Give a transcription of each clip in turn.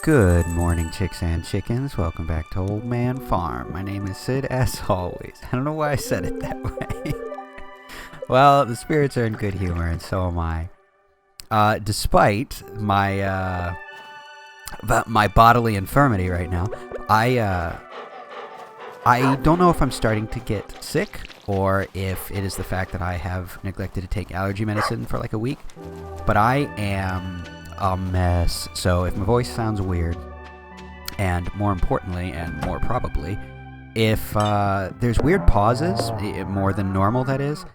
Good morning, chicks and chickens. Welcome back to Old Man Farm. My name is Sid, as always. I don't know why I said it that way. Well, the spirits are in good humor, and so am I. Despite my bodily infirmity right now, I don't know if I'm starting to get sick or if it is the fact that I have neglected to take allergy medicine for like a week, but I am a mess. So if my voice sounds weird, and more importantly, and more probably, if there's weird pauses, more than normal that is,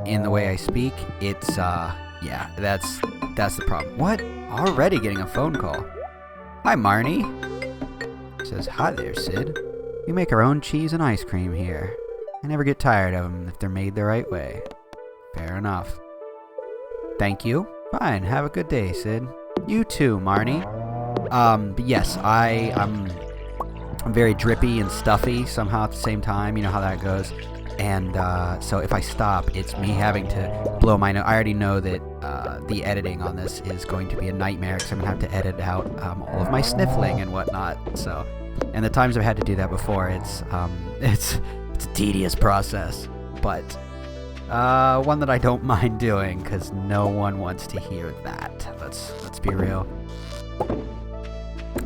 in the way I speak, it's, yeah, that's the problem. What? Already getting a phone call. Hi, Marnie. Says, hi there, Sid. We make our own cheese and ice cream here. I never get tired of them if they're made the right way. Fair enough. Thank you. Fine, have a good day, Sid. You too, Marnie. But yes, I'm very drippy and stuffy somehow at the same time. You know how that goes. And so if I stop, it's me having to blow my nose. I already know that the editing on this is going to be a nightmare because I'm going to have to edit out all of my sniffling and whatnot. So, and the times I've had to do that before, it's a tedious process. But one that I don't mind doing because no one wants to hear that. Let's be real.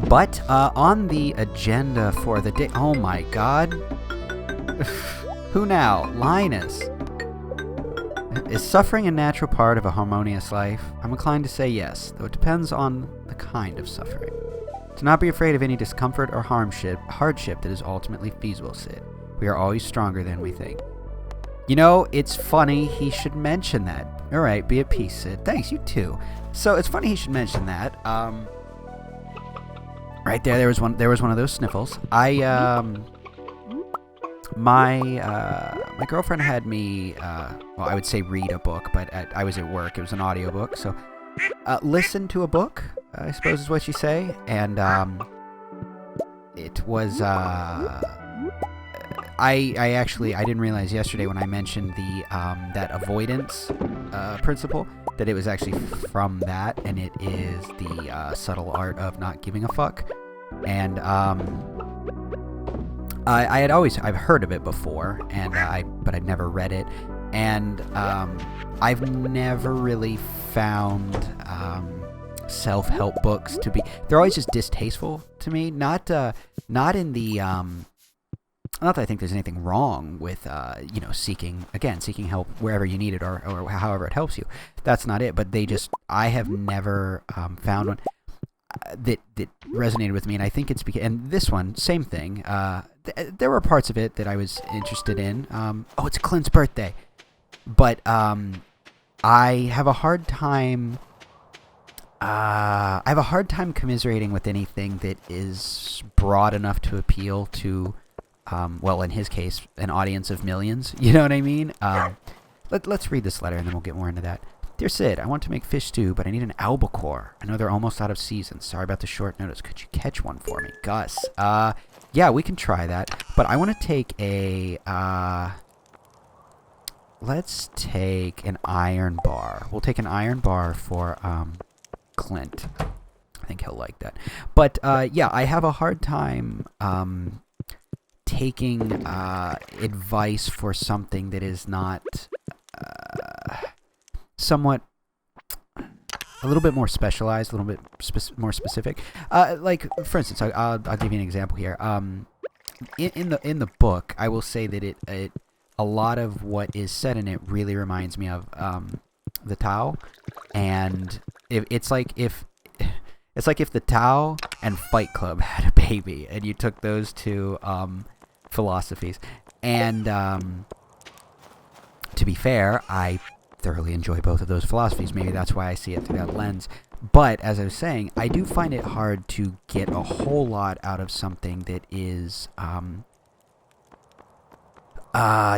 But on the agenda for the day, oh my God, who now? Linus. Is suffering a natural part of a harmonious life? I'm inclined to say yes, though it depends on the kind of suffering. Do not be afraid of any discomfort or hardship that is ultimately feasible, Sid. We are always stronger than we think. You know, it's funny he should mention that. All right, be at peace, Sid. Thanks, you too. So it's funny he should mention that. Right there was one of those sniffles. My girlfriend had me, well, I would say read a book, but I was at work. It was an audiobook, so listen to a book, I suppose is what you say. And it was I didn't realize yesterday when I mentioned the that avoidance principle that it was actually from that, and it is the subtle art of not giving a fuck. And I've heard of it before, and but I've never read it, and I've never really found self-help books to be. They're always just distasteful to me. Not in the not that I think there's anything wrong with seeking help wherever you need it or however it helps you. That's not it. But I have never found one that resonated with me, and I think it's because, and this one, same thing. There were parts of it that I was interested in. It's Clint's birthday, but I have a hard time. I have a hard time commiserating with anything that is broad enough to appeal to, well, in his case, an audience of millions. You know what I mean? Let's read this letter, and then we'll get more into that. Dear Sid, I want to make fish stew, but I need an albacore. I know they're almost out of season. Sorry about the short notice. Could you catch one for me? Gus. Yeah, we can try that. But I want to take a, let's take an iron bar. We'll take an iron bar for, Clint. I think he'll like that. But, yeah, I have a hard time, taking, advice for something that is not, somewhat a little bit more specialized, a little bit more specific. Like, for instance, I'll give you an example here. In the book, I will say that it a lot of what is said in it really reminds me of the Tao, and it's like if the Tao and Fight Club had a baby, and you took those two philosophies. And to be fair, I thoroughly enjoy both of those philosophies. Maybe that's why I see it through that lens. But as I was saying, I do find it hard to get a whole lot out of something that is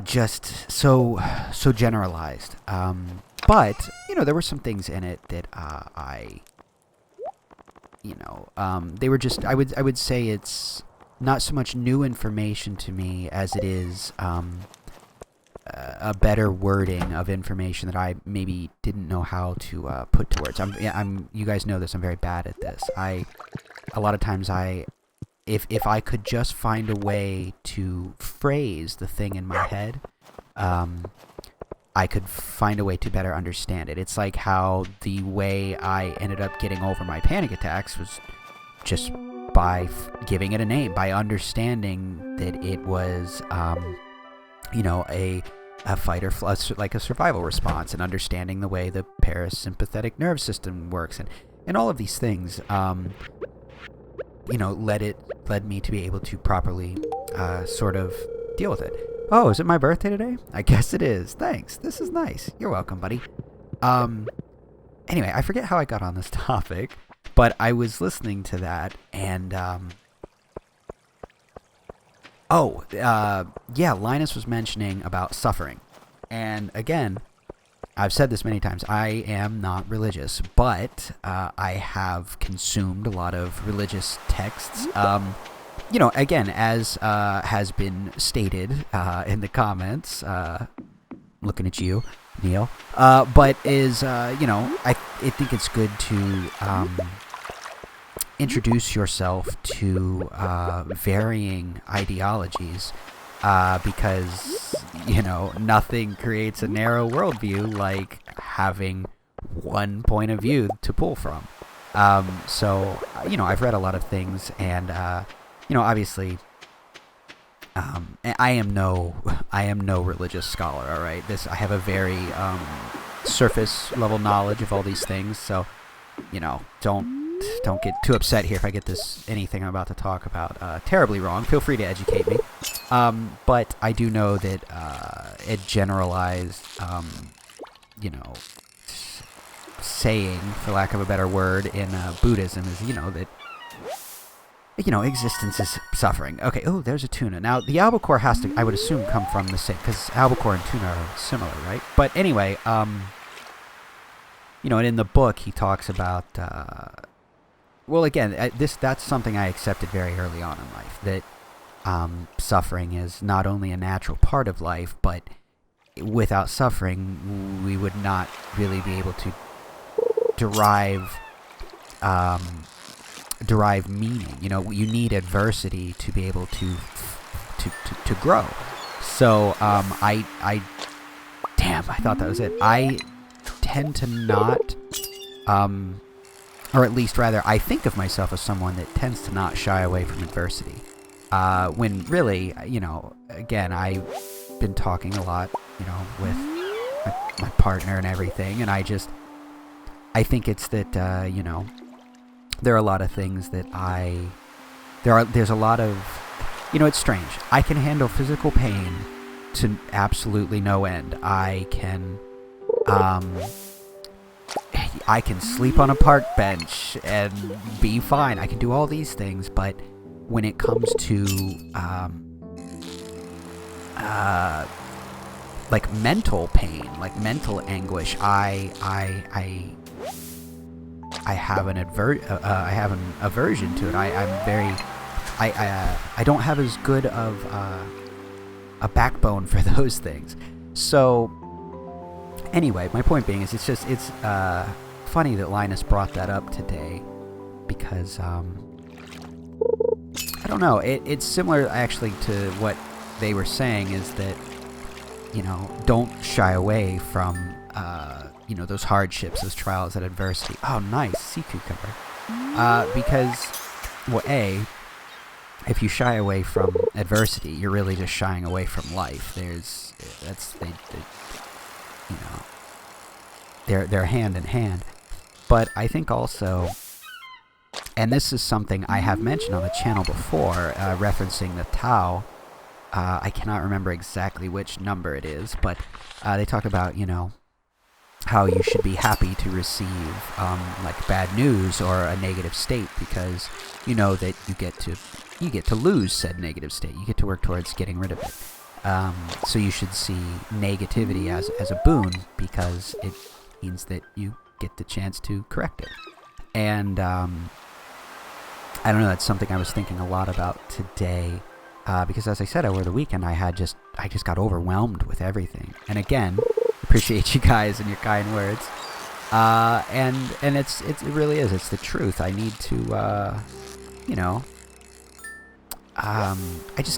just so generalized. But there were some things in it that they were just, I would say it's not so much new information to me as it is a better wording of information that I maybe didn't know how to put to words. You guys know this. I'm very bad at this. A lot of times if I could just find a way to phrase the thing in my head, I could find a way to better understand it. It's like how the way I ended up getting over my panic attacks was just by giving it a name, by understanding that it was, a fight or flight, like a survival response, and understanding the way the parasympathetic nerve system works, and all of these things, led me to be able to properly sort of deal with it. Oh, is it my birthday today? I guess it is. Thanks. This is nice. You're welcome, buddy. Anyway, I forget how I got on this topic, but I was listening to that, and Linus was mentioning about suffering. And again, I've said this many times, I am not religious, but I have consumed a lot of religious texts. Again, as has been stated in the comments, looking at you, Neil, but is, I think it's good to introduce yourself to varying ideologies, because, nothing creates a narrow worldview like having one point of view to pull from. So, I've read a lot of things, and obviously, I am no religious scholar. All right, I have a very surface level knowledge of all these things. So, don't get too upset here if I get anything I'm about to talk about terribly wrong. Feel free to educate me. But I do know that a generalized, saying, for lack of a better word, in Buddhism is, that existence is suffering. Okay, oh, there's a tuna. Now, the albacore has to, I would assume, come from the same, because albacore and tuna are similar, right? But anyway, and in the book, he talks about, that's something I accepted very early on in life, that suffering is not only a natural part of life, but without suffering, we would not really be able to derive meaning. You need adversity to be able to grow. So I thought that was it. I tend to not, or at least rather, I think of myself as someone that tends to not shy away from adversity. When really, again, I've been talking a lot, with my partner and everything, and I think it's that, there are a lot of things that there's a lot of, it's strange. I can handle physical pain to absolutely no end. I can sleep on a park bench and be fine. I can do all these things, but when it comes to, like mental pain, like mental anguish, I have an aversion to it. I don't have as good of a backbone for those things. So anyway, my point being is it's funny that Linus brought that up today, because I don't know, it's similar actually to what they were saying, is that don't shy away from those hardships, those trials, that adversity. Oh, nice, sea cucumber. Because, well, if you shy away from adversity, you're really just shying away from life. They're hand in hand. But I think also, and this is something I have mentioned on the channel before, referencing the Tao. I cannot remember exactly which number it is, but they talk about, how you should be happy to receive like bad news or a negative state, because that you get to lose said negative state. You get to work towards getting rid of it. So you should see negativity as a boon, because it means that you get the chance to correct it. And I don't know, that's something I was thinking a lot about today, because as I said, over the weekend I I just got overwhelmed with everything. And again, appreciate you guys and your kind words. And it really is. It's the truth. I need to, you know, I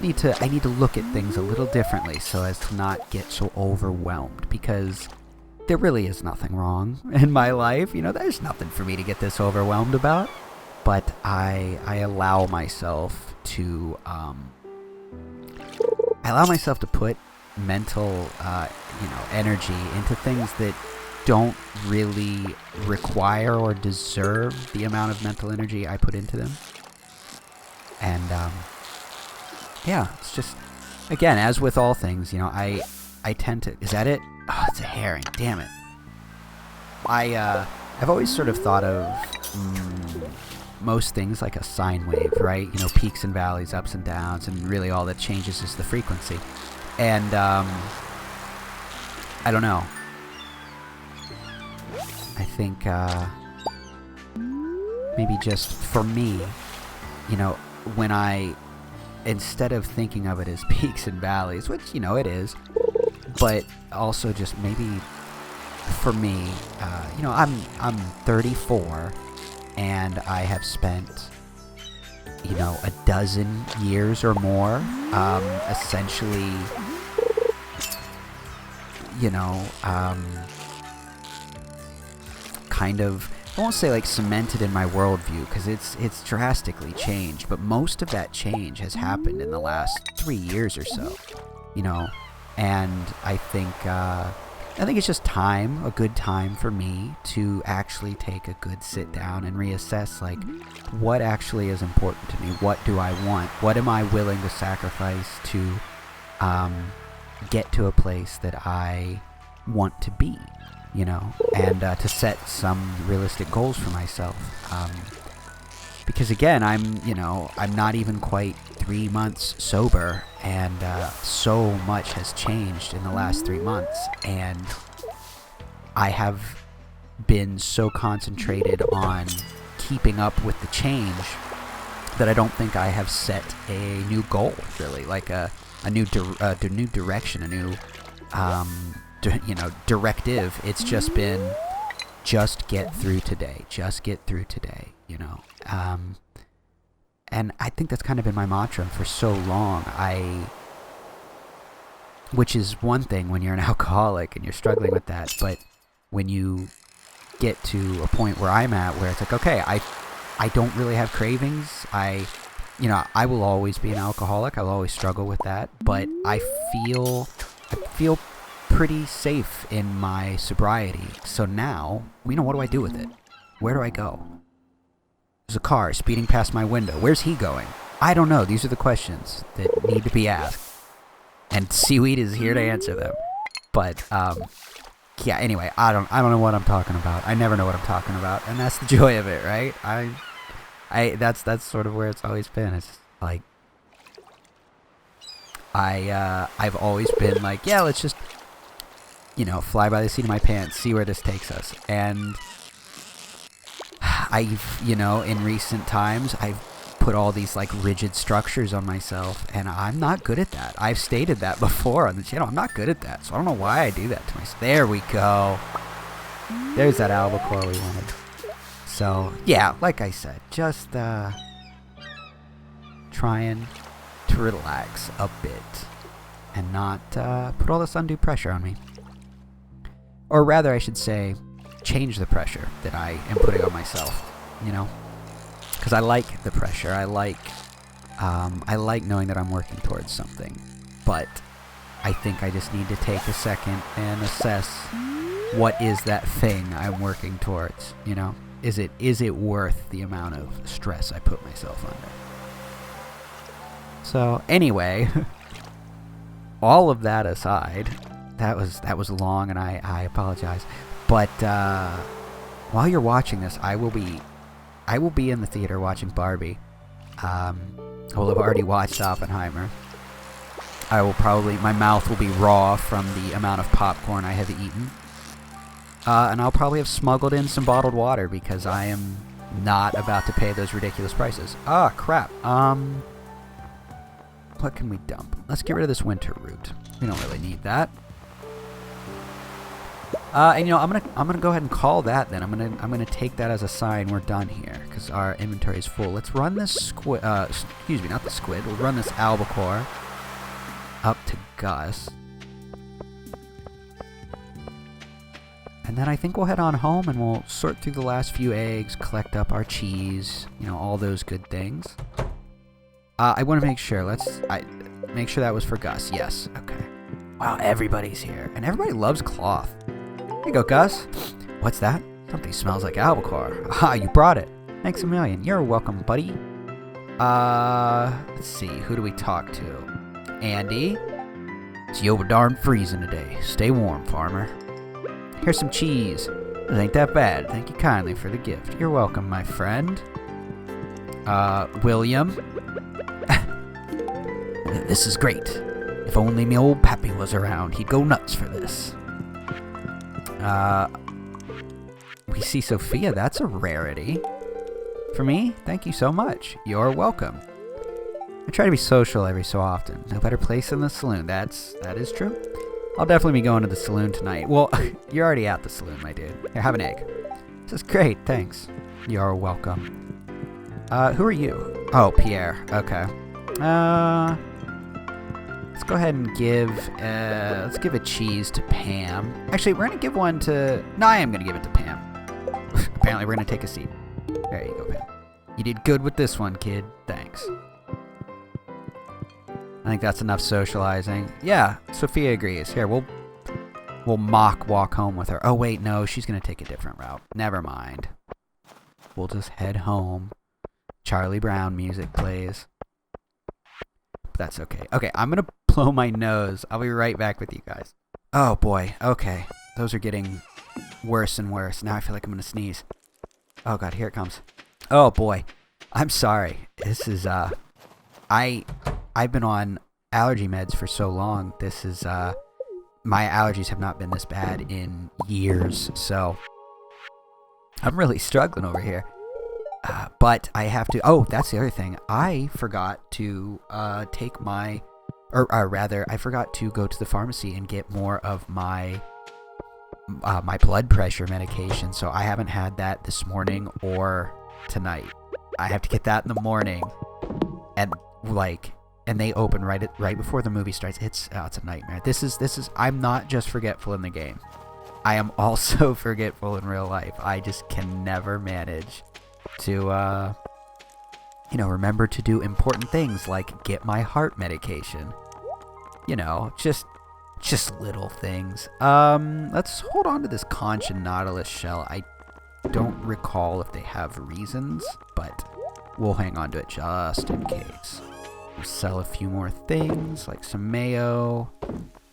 need to look at things a little differently so as to not get so overwhelmed, because there really is nothing wrong in my life. You know, there's nothing for me to get this overwhelmed about. But I allow myself to put mental energy into things that don't really require or deserve the amount of mental energy I put into them. And yeah, it's just, again, as with all things, you know, I tend to, is that it? Oh, it's a herring, damn it. I've always sort of thought of most things like a sine wave, right? You know, peaks and valleys, ups and downs, and really all that changes is the frequency. And I don't know. I think maybe just for me, you know, when instead of thinking of it as peaks and valleys, which, you know, it is, but also just maybe for me, you know, I'm 34, and I have spent, you know, a dozen years or more, essentially, you know, kind of, I won't say like cemented in my worldview, because it's drastically changed, but most of that change has happened in the last 3 years or so, you know, and I think it's just time, a good time for me to actually take a good sit down and reassess, like, what actually is important to me? What do I want? What am I willing to sacrifice to get to a place that I want to be, you know, and to set some realistic goals for myself. Because again, I'm not even quite 3 months sober, and so much has changed in the last 3 months, and I have been so concentrated on keeping up with the change that I don't think I have set a new goal, really, like a new direction, a new directive. It's just been, just get through today, you know. And I think that's kind of been my mantra for so long. Which is one thing when you're an alcoholic and you're struggling with that, but when you get to a point where I'm at, where it's like, okay, I don't really have cravings. I will always be an alcoholic. I'll always struggle with that, but I feel pretty safe in my sobriety. So now, you know, what do I do with it? Where do I go? There's a car speeding past my window. Where's he going? I don't know. These are the questions that need to be asked, and Seaweed is here to answer them. But yeah. Anyway, I don't know what I'm talking about. I never know what I'm talking about, and that's the joy of it, right? That's sort of where it's always been. It's like I've always been like, yeah, let's just, you know, fly by the seat of my pants, see where this takes us. And I've, you know, in recent times, I've put all these like rigid structures on myself, and I'm not good at that. I've stated that before on the channel. I'm not good at that, so I don't know why I do that to myself. There we go. There's that albacore we wanted. So yeah, like I said, just trying to relax a bit and not put all this undue pressure on me. Or rather, I should say, change the pressure that I am putting on myself, you know? Because I like the pressure. I like knowing that I'm working towards something. But I think I just need to take a second and assess, what is that thing I'm working towards, you know? Is it worth the amount of stress I put myself under? So anyway, all of that aside, that was long, and I apologize. But while you're watching this, I will be in the theater watching Barbie. I will have already watched Oppenheimer. My mouth will be raw from the amount of popcorn I have eaten. And I'll probably have smuggled in some bottled water, because I am not about to pay those ridiculous prices. Ah, crap. What can we dump? Let's get rid of this winter root. We don't really need that. And you know, I'm gonna go ahead and call that then. I'm gonna take that as a sign we're done here because our inventory is full. Let's run this squid. Excuse me, not the squid. We'll run this albacore up to Gus, and then I think we'll head on home and we'll sort through the last few eggs, collect up our cheese, you know, all those good things. I want to make sure. Make sure that was for Gus. Yes. Okay. Wow, everybody's here, and everybody loves cloth. Here you go, Gus. What's that? Something smells like albacore. Ah, you brought it. Thanks a million. You're welcome, buddy. Let's see. Who do we talk to? Andy. It's over darn freezing today. Stay warm, farmer. Here's some cheese. It ain't that bad. Thank you kindly for the gift. You're welcome, my friend. William. This is great. If only me old pappy was around, he'd go nuts for this. We see Sophia. That's a rarity. For me? Thank you so much. You're welcome. I try to be social every so often. No better place than the saloon. That is true. I'll definitely be going to the saloon tonight. Well, you're already at the saloon, my dude. Here, have an egg. This is great. Thanks. You're welcome. Who are you? Oh, Pierre. Okay. Let's go ahead and let's give a cheese to Pam. Actually, we're going to give one to... No, I am going to give it to Pam. Apparently, we're going to take a seat. There you go, Pam. You did good with this one, kid. Thanks. I think that's enough socializing. Yeah, Sophia agrees. Here, we'll mock walk home with her. Oh, wait, no, she's going to take a different route. Never mind. We'll just head home. Charlie Brown music plays. But that's okay. Okay, I'm going to blow my nose. I'll be right back with you guys. Oh, boy. Okay. Those are getting worse and worse. Now I feel like I'm going to sneeze. Oh, God. Here it comes. Oh, boy. I'm sorry. This is, I've been on allergy meds for so long. This is, my allergies have not been this bad in years. So, I'm really struggling over here. But I have to... Oh, that's the other thing. I forgot to take my... Or rather, I forgot to go to the pharmacy and get more of my my blood pressure medication. So I haven't had that this morning or tonight. I have to get that in the morning. And they open right before the movie starts. It's a nightmare. This is... I'm not just forgetful in the game. I am also forgetful in real life. I just can never manage to remember to do important things like get my heart medication. You know, just little things. Let's hold on to this conch and nautilus shell. I don't recall if they have reasons, but we'll hang on to it just in case. We'll sell a few more things like some mayo,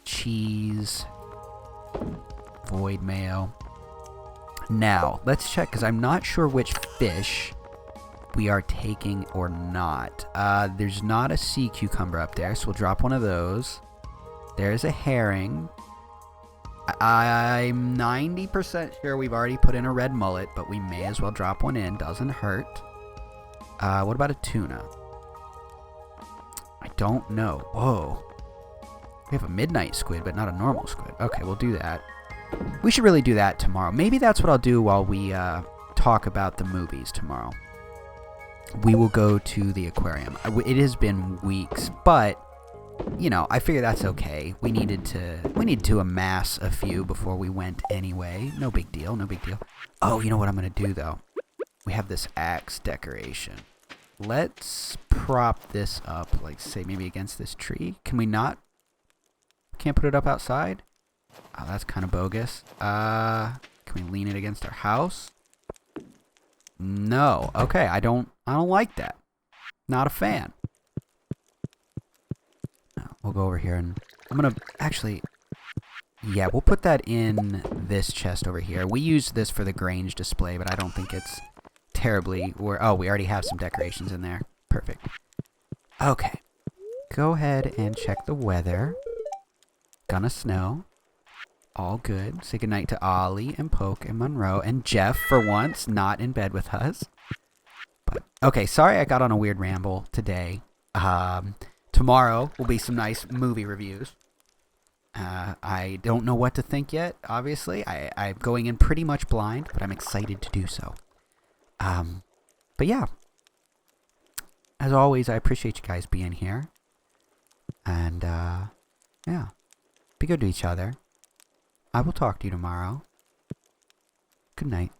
cheese, void mayo. Now, let's check, because I'm not sure which fish we are taking or not. There's not a sea cucumber up there, so we'll drop one of those. There's a herring. I'm 90% sure we've already put in a red mullet, but we may as well drop one in. Doesn't hurt. What about a tuna? I don't know. Whoa. We have a midnight squid, but not a normal squid. Okay, we'll do that. We should really do that tomorrow. Maybe that's what I'll do while we talk about the movies tomorrow. We will go to the aquarium. It has been weeks, but you know, I figure that's okay. We needed to amass a few before we went anyway. No big deal, no big deal. Oh, you know what I'm gonna do though? We have this axe decoration. Let's prop this up, like say maybe against this tree. Can we not? Can't put it up outside? Oh, that's kind of bogus. Can we lean it against our house? No. Okay, I don't like that. Not a fan. We'll go over here and I'm gonna actually, yeah, we'll put that in this chest over here. We used this for the Grange display, but I don't think it's terribly, oh, we already have some decorations in there. Perfect. Okay. Go ahead and check the weather. Gonna snow. All good. Say goodnight to Ollie and Poke and Monroe and Jeff for once, not in bed with us. But okay, sorry I got on a weird ramble today. Tomorrow will be some nice movie reviews. I don't know what to think yet, obviously. I'm going in pretty much blind, but I'm excited to do so. But yeah. As always, I appreciate you guys being here. And, yeah. Be good to each other. I will talk to you tomorrow. Good night.